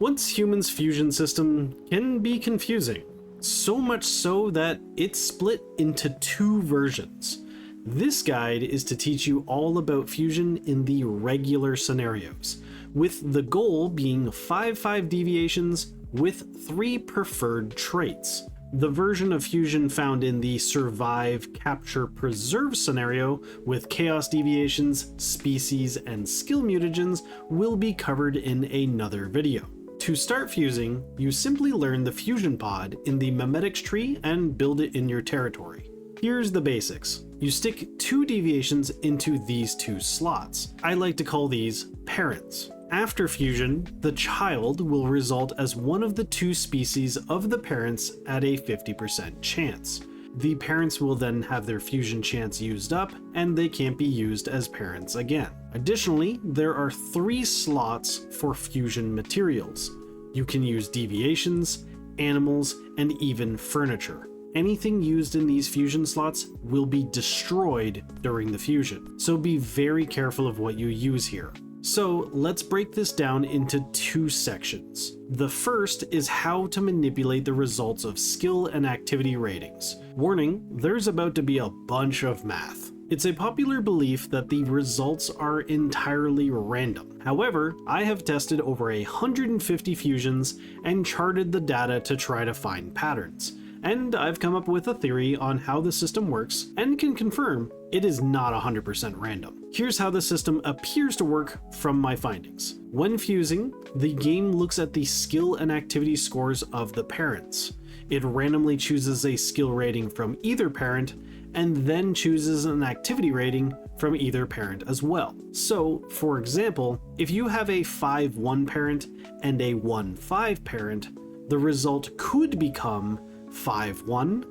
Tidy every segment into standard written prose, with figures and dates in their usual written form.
Once Human's fusion system can be confusing, so much so that it's split into 2 versions. This guide is to teach you all about fusion in the regular scenarios, with the goal being 5 deviations with 3 preferred traits. The version of fusion found in the survive, capture, preserve scenario with chaos deviations, species, and skill mutagens will be covered in another video. To start fusing, you simply learn the fusion pod in the memetics tree and build it in your territory. Here's the basics. You stick 2 deviations into these 2 slots. I like to call these parents. After fusion, the child will result as one of the 2 species of the parents at a 50% chance. The parents will then have their fusion chance used up, and they can't be used as parents again. Additionally, there are 3 slots for fusion materials. You can use deviations, animals, and even furniture. Anything used in these fusion slots will be destroyed during the fusion, so be very careful of what you use here. So let's break this down into 2 sections. The first is how to manipulate the results of skill and activity ratings. Warning, there's about to be a bunch of math. It's a popular belief that the results are entirely random. However, I have tested over 150 fusions and charted the data to try to find patterns. And I've come up with a theory on how the system works and can confirm it is not 100% random. Here's how the system appears to work from my findings. When fusing, the game looks at the skill and activity scores of the parents. It randomly chooses a skill rating from either parent and then chooses an activity rating from either parent as well. So, for example, if you have a 5-1 parent and a 1-5 parent, the result could become 5-1,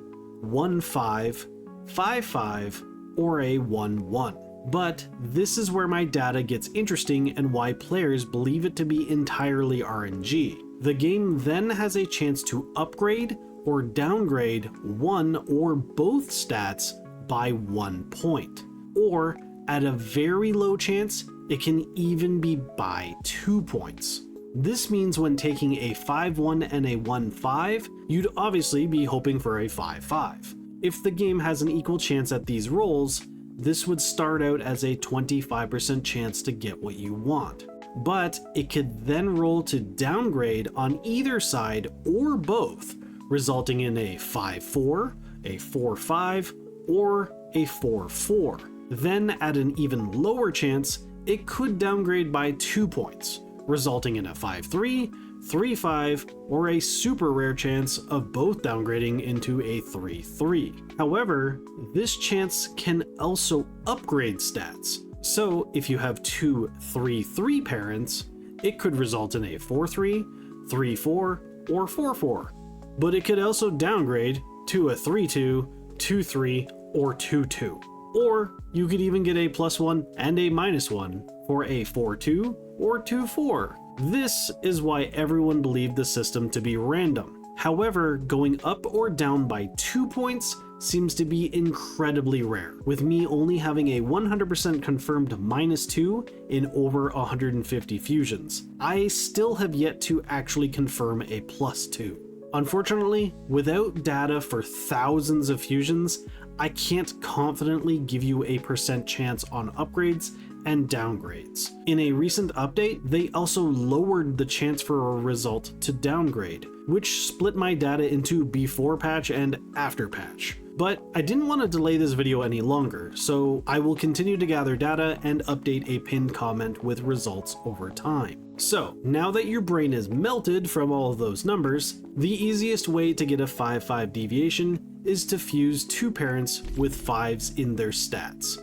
1-5, 5-5, or a 1-1. But this is where my data gets interesting and why players believe it to be entirely RNG. The game then has a chance to upgrade or downgrade one or both stats by 1 point. Or, at a very low chance, it can even be by 2 points. This means when taking a 5-1 and a 1-5, you'd obviously be hoping for a 5-5. If the game has an equal chance at these rolls, this would start out as a 25% chance to get what you want. But it could then roll to downgrade on either side or both, resulting in a 5-4, a 4-5, or a 4-4. Then at an even lower chance, it could downgrade by 2 points, resulting in a 5-3, 3-5, or a super rare chance of both downgrading into a 3-3. However, this chance can also upgrade stats. So if you have 2 3-3 parents, it could result in a 4-3, 3-4, or 4-4. But it could also downgrade to a 3-2, 2-3, or 2-2. Or you could even get a +1 and a -1 for a 4-2 or 2-4. This is why everyone believed the system to be random. However, going up or down by 2 points seems to be incredibly rare, with me only having a 100% confirmed -2 in over 150 fusions. I still have yet to actually confirm a +2. Unfortunately, without data for thousands of fusions, I can't confidently give you a % chance on upgrades and downgrades. In a recent update, they also lowered the chance for a result to downgrade, which split my data into before patch and after patch. But I didn't want to delay this video any longer, so I will continue to gather data and update a pinned comment with results over time. So, now that your brain is melted from all of those numbers, the easiest way to get a 5-5 deviation is to fuse 2 parents with 5s in their stats.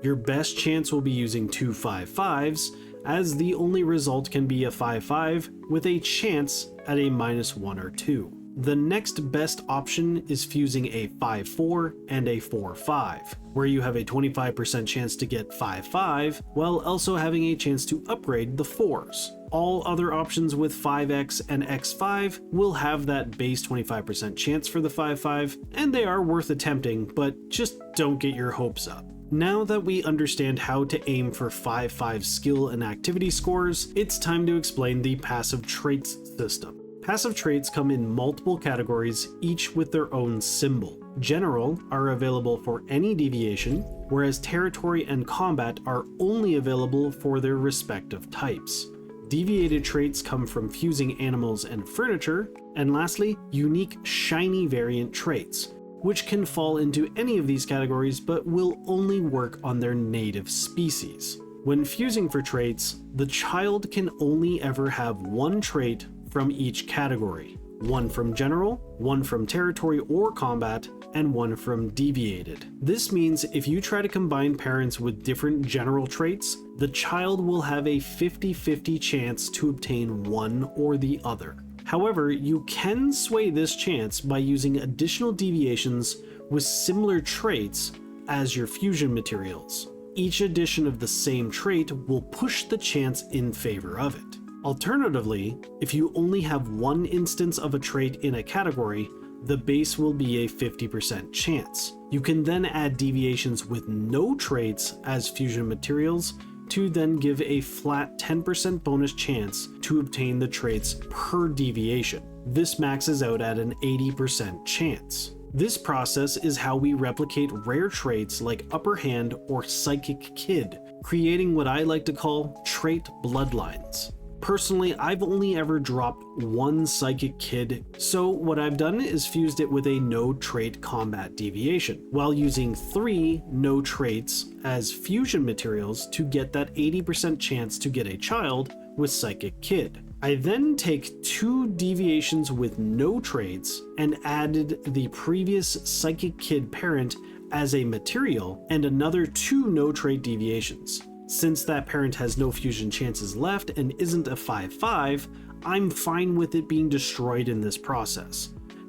Your best chance will be using 2 5-5s, as the only result can be a 5-5 with a chance at a -1 or 2. The next best option is fusing a 5-4 and a 4-5, where you have a 25% chance to get 5-5, while also having a chance to upgrade the 4s. All other options with 5x and x5 will have that base 25% chance for the 5-5, and they are worth attempting, but just don't get your hopes up. Now that we understand how to aim for 5/5 skill and activity scores, it's time to explain the passive traits system. Passive traits come in multiple categories, each with their own symbol. General are available for any deviation, whereas territory and combat are only available for their respective types. Deviated traits come from fusing animals and furniture, and lastly, unique shiny variant traits, which can fall into any of these categories but will only work on their native species. When fusing for traits, the child can only ever have one trait from each category. One from general, one from territory or combat, and one from deviated. This means if you try to combine parents with different general traits, the child will have a 50-50 chance to obtain one or the other. However, you can sway this chance by using additional deviations with similar traits as your fusion materials. Each addition of the same trait will push the chance in favor of it. Alternatively, if you only have one instance of a trait in a category, the base will be a 50% chance. You can then add deviations with no traits as fusion materials to then give a flat 10% bonus chance to obtain the traits per deviation. This maxes out at an 80% chance. This process is how we replicate rare traits like Upper Hand or Psychic Kid, creating what I like to call trait bloodlines. Personally, I've only ever dropped one Psychic Kid, so what I've done is fused it with a no trait combat deviation, while using 3 no traits as fusion materials to get that 80% chance to get a child with Psychic Kid. I then take 2 deviations with no traits and added the previous Psychic Kid parent as a material and another 2 no trait deviations. Since that parent has no fusion chances left and isn't a 5/5, I'm fine with it being destroyed in this process.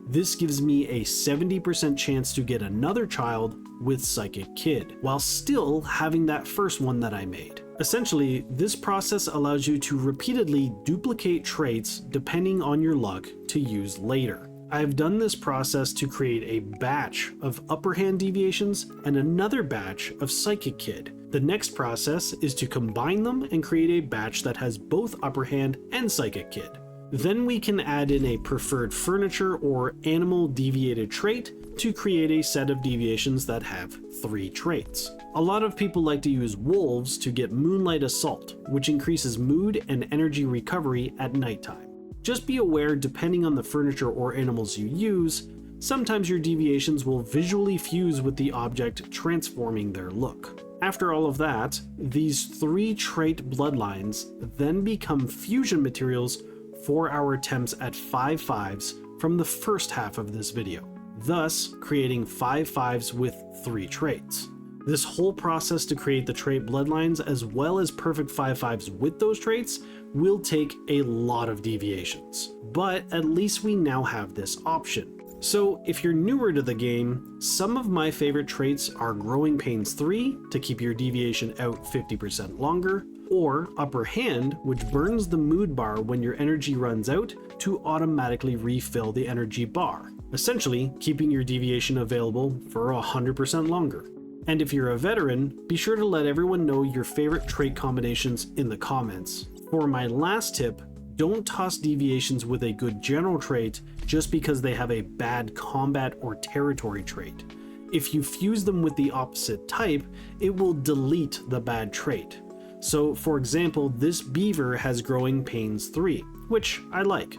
This gives me a 70% chance to get another child with Psychic Kid, while still having that first one that I made. Essentially, this process allows you to repeatedly duplicate traits depending on your luck to use later. I've done this process to create a batch of Upper Hand deviations and another batch of Psychic Kid. The next process is to combine them and create a batch that has both Upper Hand and Psychic Kid. Then we can add in a preferred furniture or animal deviated trait to create a set of deviations that have 3 traits. A lot of people like to use wolves to get Moonlight Assault, which increases mood and energy recovery at nighttime. Just be aware, depending on the furniture or animals you use, sometimes your deviations will visually fuse with the object, transforming their look. After all of that, these 3 trait bloodlines then become fusion materials for our attempts at 5/5s from the first half of this video, thus creating 5/5s with 3 traits. This whole process to create the trait bloodlines as well as perfect 5/5s with those traits will take a lot of deviations, but at least we now have this option. So if you're newer to the game, some of my favorite traits are Growing Pains 3 to keep your deviation out 50% longer, or Upper Hand, which burns the mood bar when your energy runs out to automatically refill the energy bar, essentially keeping your deviation available for 100% longer. And if you're a veteran, be sure to let everyone know your favorite trait combinations in the comments. For my last tip, don't toss deviations with a good general trait just because they have a bad combat or territory trait. If you fuse them with the opposite type, it will delete the bad trait. So for example, this beaver has Growing Pains 3, which I like,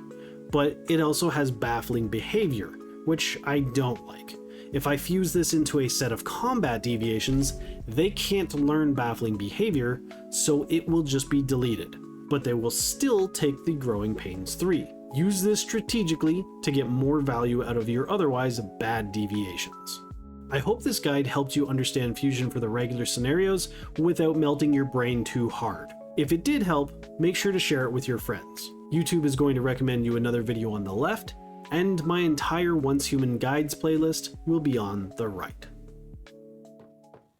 but it also has Baffling Behavior, which I don't like. If I fuse this into a set of combat deviations, they can't learn Baffling Behavior, so it will just be deleted, but they will still take the Growing Pains 3. Use this strategically to get more value out of your otherwise bad deviations. I hope this guide helped you understand fusion for the regular scenarios without melting your brain too hard. If it did help, make sure to share it with your friends. YouTube is going to recommend you another video on the left, and my entire Once Human Guides playlist will be on the right.